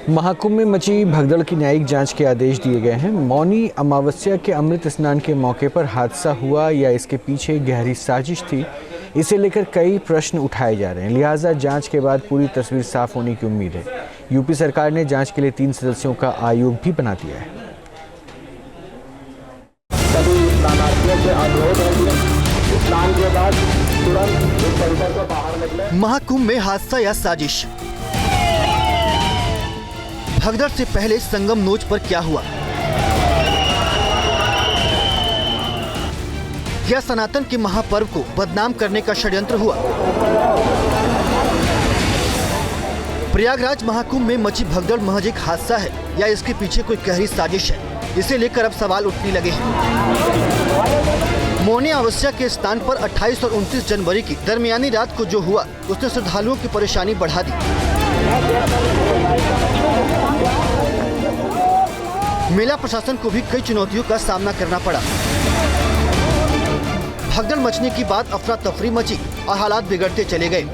महाकुंभ में मची भगदड़ की न्यायिक जांच के आदेश दिए गए हैं। मौनी अमावस्या के अमृत स्नान के मौके पर हादसा हुआ या इसके पीछे गहरी साजिश थी, इसे लेकर कई प्रश्न उठाए जा रहे हैं। लिहाजा जांच के बाद पूरी तस्वीर साफ होने की उम्मीद है। यूपी सरकार ने जांच के लिए 3 सदस्यों का आयोग भी बना दिया है। सभी स्नानार्थियों से अनुरोध है कि स्नान के बाद तुरंत इस परिसर से बाहर निकलें। महाकुंभ में हादसा या साजिश? भगदड़ से पहले संगम नोच पर क्या हुआ? क्या सनातन के महापर्व को बदनाम करने का षड्यंत्र हुआ? प्रयागराज महाकुंभ में मची भगदड़ महज एक हादसा है या इसके पीछे कोई गहरी साजिश है? इसे लेकर अब सवाल उठने लगे हैं। मौनी अमावस्या के स्थान पर 28 और 29 जनवरी की दरमियानी रात को जो हुआ उसने श्रद्धालुओं की परेशानी बढ़ा दी। मेला प्रशासन को भी कई चुनौतियों का सामना करना पड़ा। भगदड़ मचने के बाद अफरा तफरी मची और हालात बिगड़ते चले गए।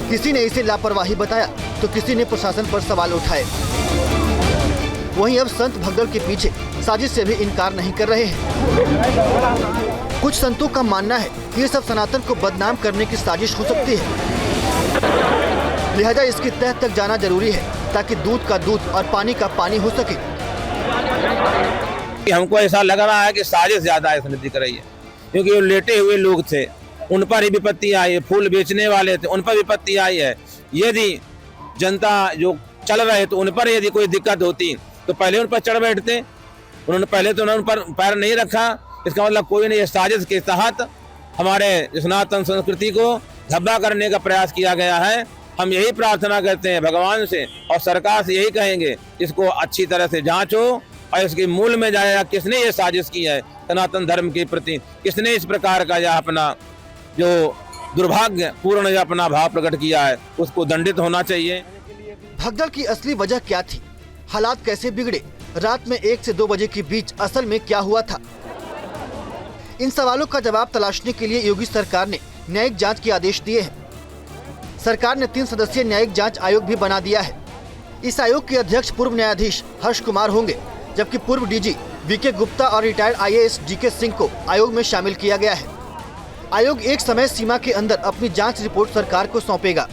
किसी ने इसे लापरवाही बताया तो किसी ने प्रशासन पर सवाल उठाए। वहीं अब संत भगदड़ के पीछे साजिश से भी इनकार नहीं कर रहे हैं। कुछ संतों का मानना है कि ये सब सनातन को बदनाम करने की साजिश हो सकती है, लिहाजा इसकी तह तक जाना जरूरी है ताकि दूध का दूध और पानी का पानी हो सके। हमको ऐसा लग रहा है कि साजिश ज्यादा इसने दिख रही है, क्योंकि वो लेटे हुए लोग थे, उन पर ही विपत्ति आई है। फूल बेचने वाले थे, उन पर विपत्ति आई है। यदि जनता जो चल रहे तो उन पर यदि कोई दिक्कत होती तो पहले उन पर चढ़ बैठते। उन्होंने पहले तो उन पर पैर नहीं रखा। इसका मतलब कोई नहीं, साजिश के तहत हमारे सनातन संस्कृति को धब्बा करने का प्रयास किया गया है। हम यही प्रार्थना करते हैं भगवान से और सरकार से यही कहेंगे, इसको अच्छी तरह से जांचो और इसके मूल में जाएगा किसने ये साजिश की है सनातन धर्म के प्रति, किसने इस प्रकार का यह अपना जो दुर्भाग्य पूर्ण अपना भाव प्रकट किया है, उसको दंडित होना चाहिए। भगदड़ की असली वजह क्या थी? हालात कैसे बिगड़े? रात में 1 से 2 बजे के बीच असल में क्या हुआ था? इन सवालों का जवाब तलाशने के लिए योगी सरकार ने न्यायिक जांच के आदेश दिए हैं। सरकार ने 3 सदस्यीय न्यायिक जांच आयोग भी बना दिया है। इस आयोग के अध्यक्ष पूर्व न्यायाधीश हर्ष कुमार होंगे, जबकि पूर्व डीजी वीके गुप्ता और रिटायर्ड IAS जीके सिंह को आयोग में शामिल किया गया है। आयोग एक समय सीमा के अंदर अपनी जांच रिपोर्ट सरकार को सौंपेगा।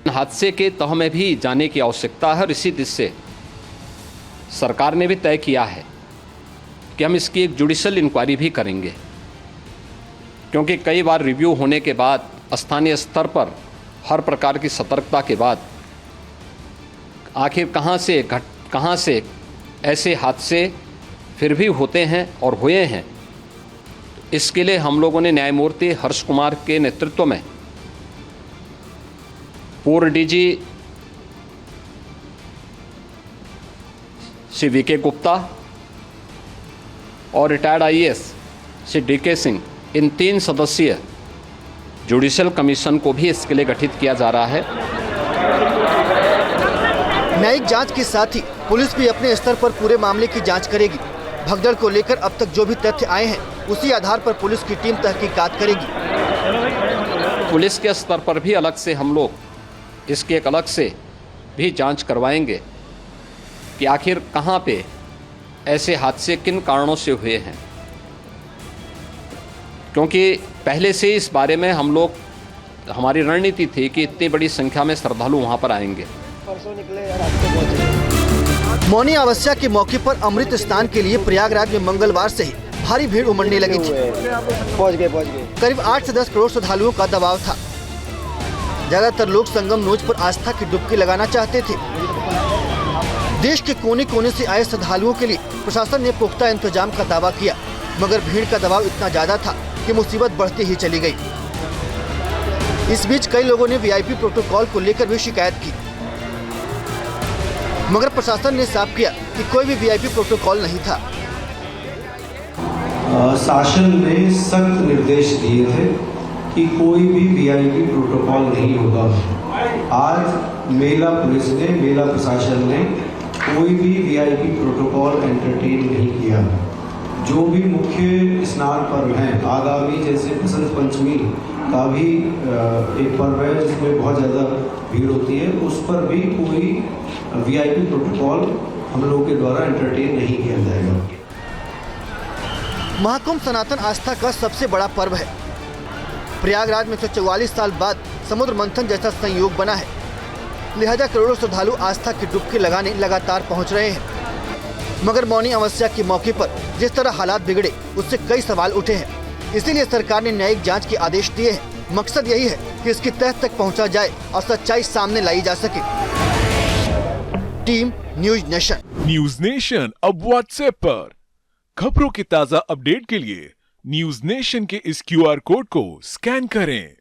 हादसे के तह में भी जाने की आवश्यकता है और इसी दिशा से सरकार ने भी तय किया है कि हम इसकी एक जुडिशियल इंक्वायरी भी करेंगे, क्योंकि कई बार रिव्यू होने के बाद स्थानीय स्तर पर हर प्रकार की सतर्कता के बाद आखिर कहाँ से ऐसे हादसे फिर भी होते हैं और हुए हैं। इसके लिए हम लोगों ने न्यायमूर्ति हर्ष कुमार के नेतृत्व में पूर्व डीजी श्री वीके गुप्ता और retired IAS Shri DK Singh, इन 3 सदस्यीय जुडिशियल कमीशन को भी इसके लिए गठित किया जा रहा है। न्यायिक जांच के साथ ही पुलिस भी अपने स्तर पर पूरे मामले की जांच करेगी। भगदड़ को लेकर अब तक जो भी तथ्य आए हैं उसी आधार पर पुलिस की टीम तहकीकात करेगी। पुलिस के स्तर पर भी अलग से हम लोग इसकी एक अलग से भी जांच करवाएंगे कि आखिर कहाँ पे ऐसे हादसे किन कारणों से हुए हैं, क्योंकि पहले से इस बारे में हमारी रणनीति थी कि इतनी बड़ी संख्या में श्रद्धालु वहाँ पर आएंगे। मौनी अमावस्या के मौके पर अमृत स्नान के लिए प्रयागराज में मंगलवार से ही भारी भीड़ उमड़ने लगी थी। पहुंच गए। करीब 8 से 10 करोड़ श्रद्धालुओं का दबाव था। ज्यादातर लोग संगम नोच पर आस्था की डुबकी लगाना चाहते थे। देश के कोने कोने से आए श्रद्धालुओं के लिए प्रशासन ने पुख्ता इंतजाम का दावा किया, मगर भीड़ का दबाव इतना ज्यादा था कि मुसीबत बढ़ती ही चली गई। इस बीच कई लोगों ने VIP प्रोटोकॉल को लेकर भी शिकायत की, मगर प्रशासन ने साफ किया कि कोई भी VIP प्रोटोकॉल नहीं था। शासन ने सख्त निर्देश दिए थे कि कोई भी VIP प्रोटोकॉल नहीं होगा। आज मेला पुलिस ने, मेला प्रशासन ने कोई भी VIP प्रोटोकॉल एंटरटेन नहीं किया। जो भी मुख्य स्नान पर्व हैं आगामी, जैसे बसंत पंचमी का भी एक पर्व है जिसमें बहुत ज़्यादा भीड़ होती है उस पर भी कोई वीआईपी प्रोटोकॉल हम लोगों के द्वारा एंटरटेन नहीं किया जाएगा। महाकुंभ सनातन आस्था का सबसे बड़ा पर्व है। प्रयागराज में 144 साल बाद समुद्र मंथन जैसा संयोग बना है, लिहाजा करोड़ों श्रद्धालु आस्था की डुबकी लगाने लगातार पहुंच रहे हैं। मगर मौनी अमावस्या के मौके पर जिस तरह हालात बिगड़े उससे कई सवाल उठे हैं। इसीलिए सरकार ने न्यायिक जांच के आदेश दिए हैं। मकसद यही है कि इसकी तह तक पहुंचा जाए और सच्चाई सामने लाई जा सके। Team news nation. News nation अब व्हाट्सएप पर खबरों के ताजा अपडेट के लिए न्यूज नेशन के इस QR कोड को स्कैन करें।